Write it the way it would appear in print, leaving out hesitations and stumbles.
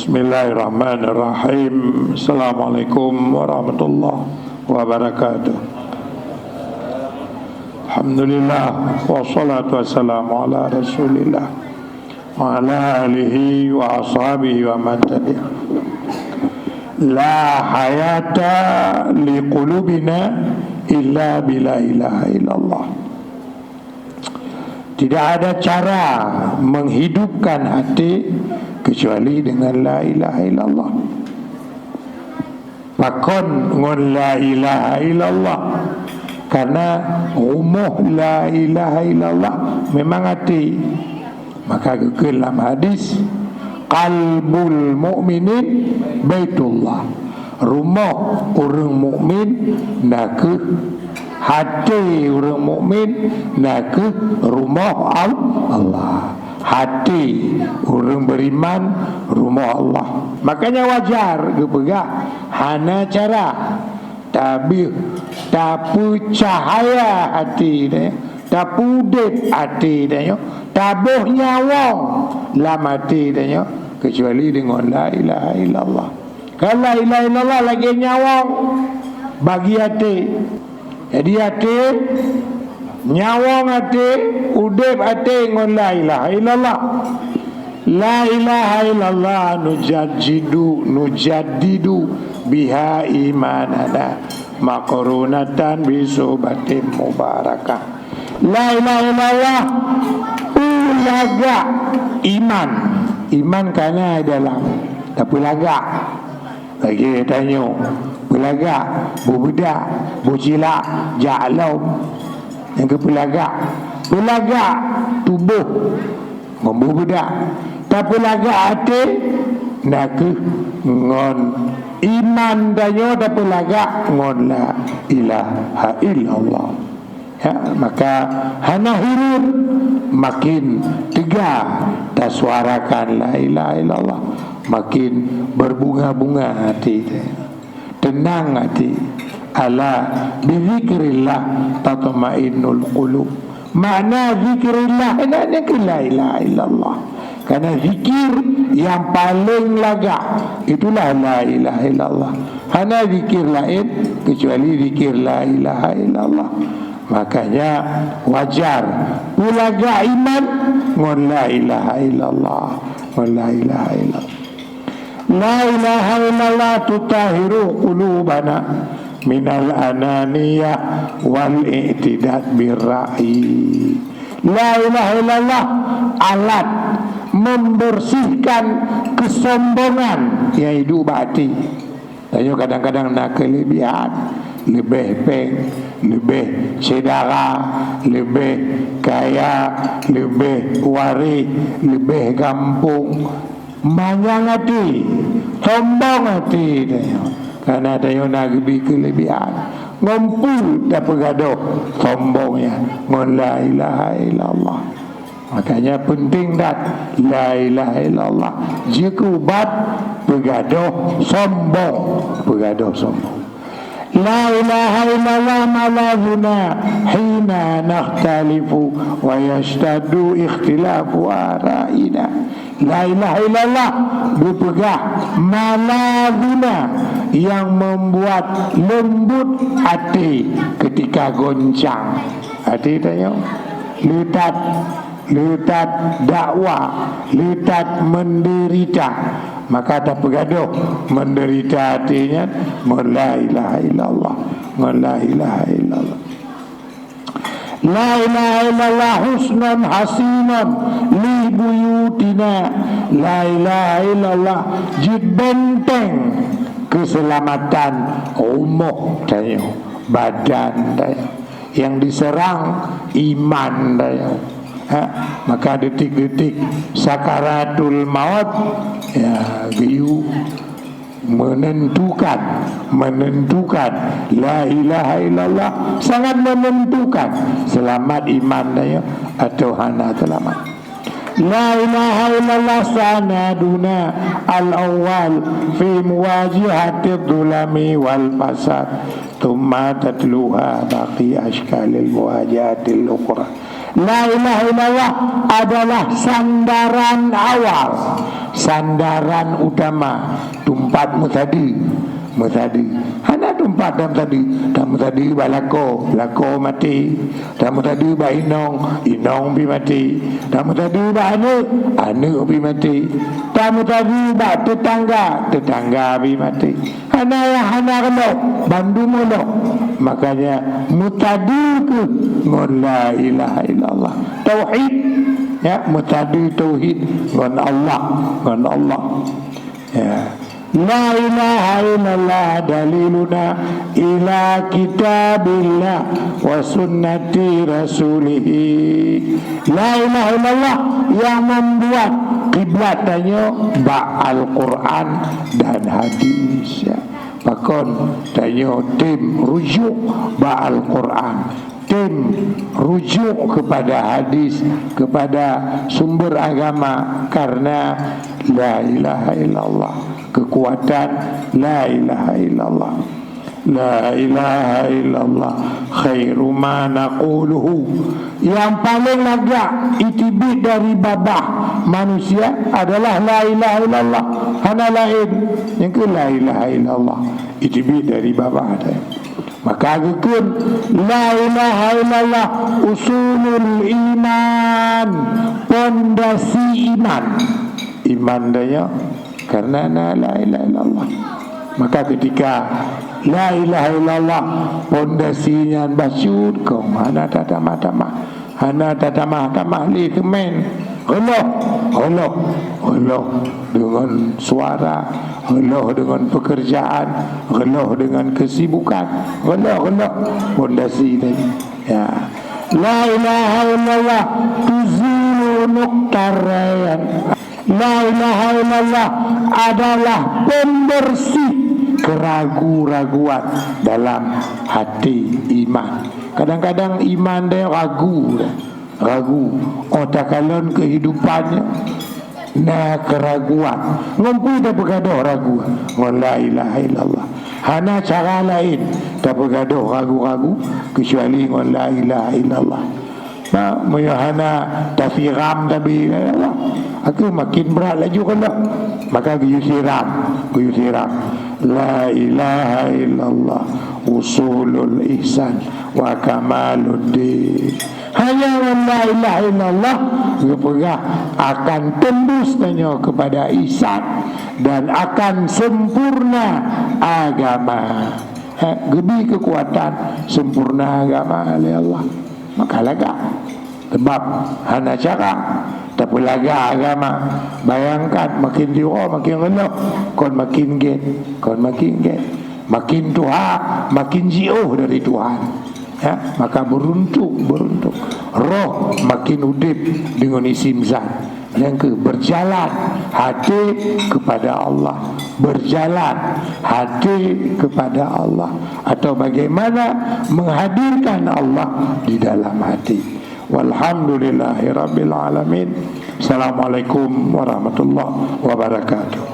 Bismillahirrahmanirrahim. Assalamualaikum warahmatullahi wabarakatuh. Alhamdulillah wassalatu wassalamu ala Rasulillah wa ala alihi wa ashabihi wa man tabi'ah. La hayata liqulubina illa bila ilaha illallah. Tidak ada cara menghidupkan hati kecuali dengan la ilaha illallah. Pakon ngon la ilaha illallah, karena umuh la ilaha illallah memang hati. Maka ke dalam hadis, qalbul mu'minin baitullah, rumah orang mukmin nak ke hati orang mukmin, nak ke rumah Allah. Hati orang beriman rumah Allah. Makanya wajar ke pegah hana cara tapi cahaya hati dia, tapu udip hati dia, tabuh nyawang dalam hati dia, kecuali dengan la ilaha illallah. Kalau la ilaha illallah lagi nyawang bagi hati. Jadi hati nyawang hati, udip hati dengan la ilaha illallah. La ilaha illallah nujaddidu biha imanana maqrunatan bisubatin mubarakah. La ilaha illallah ulaga iman karena dalam tapi laga lagi tanya belaga bubeda bujila ja'laum yang ke belaga tubuh membubeda tapi laga hati nak ngon iman dayo tapi laga ngon la ilaha illallah. Ya, maka hana huruf makin tegar taswarakan la ilaha illallah, makin berbunga-bunga hati, tenang hati. Ala bizikrillah tatma'innul qulub. Makna zikrillah ini la ilaha illallah. Karena zikir yang paling laga itulah la ilaha illallah. Hana zikir lain kecuali zikir la ilaha illallah. Makanya wajar pulaga iman ngon la ilaha illallah, ngon la ilaha illallah. La ilaha illallah tutahiru qulubana minal ananiyah wal i'tidad birra'i. La ilaha illallah alat membersihkan kesombongan yang hidup hati. Tanya kadang-kadang nak kelebihan, lebih peng, lebih cedera, lebih kaya, lebih waris, lebih kampung, manyang hati, sombong hati dia. Karena ada yang nak lebih kelebihan, ngumpul tak pergaduh sombongnya, ngon la ilaha illallah. Makanya penting dat la ilaha illallah. Jika ubat pergaduh sombong. La ilaha illallah malazuna hina nakhtalifu wa yashtaddu ikhtilafu ara'ina. La ilaha illallah berpegah malazuna yang membuat lembut hati ketika goncang. Hati tanya letat dakwah, letat menderita, maka tak bergaduh menderita hatinya. La ilaha illallah, la ilaha illallah. La ilaha illallah husnun hasinun li buyutina. La ilaha illallah jibenteng keselamatan umum daya, badan daya, yang diserang iman daya. Maka detik-detik sakaratul maut ya giu menentukan la ilaha illallah, sangat menentukan selamat iman daya atau hana selamat. La ilaha illallah sanaduna al-awwal fi muwajihati dhulami wal fasad thumma tatluha baqi ashkalil muwajihatil ukhra. La ilaha illallah adalah sandaran awal, sandaran utama. Tumpatmu tadi hana tumpat dalam tadi balako mati, dalam tadi ba inong bi mati, dalam tadi ba anu bi mati, dalam tadi ba tetangga bi mati. Hana kalo bandu molo. Makanya mutadi ke ngon la ilaha illallah tauhid, ya, mutadi tauhid ngon Allah ya. La ilaha illallah daliluna ila kitabillah wa sunnati rasulih. La ilaha illallah yang membuat kiblat tanyo ba Al-Quran dan hadis, ya. Pakon tanyo tim rujuk ba Al-Quran, tim rujuk kepada hadis, kepada sumber agama, karena la ilaha illallah, kekuatan la ilaha illallah. La ilaha illallah khairu ma naquluhu, yang paling lega itibit dari babah manusia adalah la ilaha illallah. Hana lain yang ke la ilaha illallah itibit dari babah ada. Maka agakun la ilaha illallah usulul iman, pondasi iman daya karena la ilaha illallah. Maka ketika la ilaha illallah pondasinya basyud kau hana tatamah li kemen Allah dengan suara, Allah dengan pekerjaan, Allah dengan kesibukan, Allah pondasi tadi, ya. La ilaha illallah tuzilu nuqtarayan. La ilaha illallah adalah pembersih keraguan dalam hati iman. Kadang-kadang iman dia ragu. Otak kalon kehidupannya na keraguan. Ngompu dah bergaduh ragu. La ilaha illallah. Hana cara lain dah bergaduh ragu kecuali la ilaha illallah. Hana tafiram tabi Allah. Aku makin berat laju kena. Maka guyu siram. La ilaha illallah usulul ihsan wa kamaluddin. Hanya la ilaha illallah berpegang akan tembus tanya kepada ihsan dan akan sempurna agama. Gebi kekuatan sempurna agama oleh Allah. Maka laga sebab hana cara tapi laga agama. Bayangkan makin diwa makin rendah, kon makin get, makin Tuhan makin jauh dari Tuhan, ya. Maka beruntuk roh makin udip dengan isim zat. Yang ke berjalan hati kepada Allah, berjalan hati kepada Allah, atau bagaimana menghadirkan Allah di dalam hati. Walhamdulillahirabbil alamin. Assalamualaikum warahmatullahi wabarakatuh.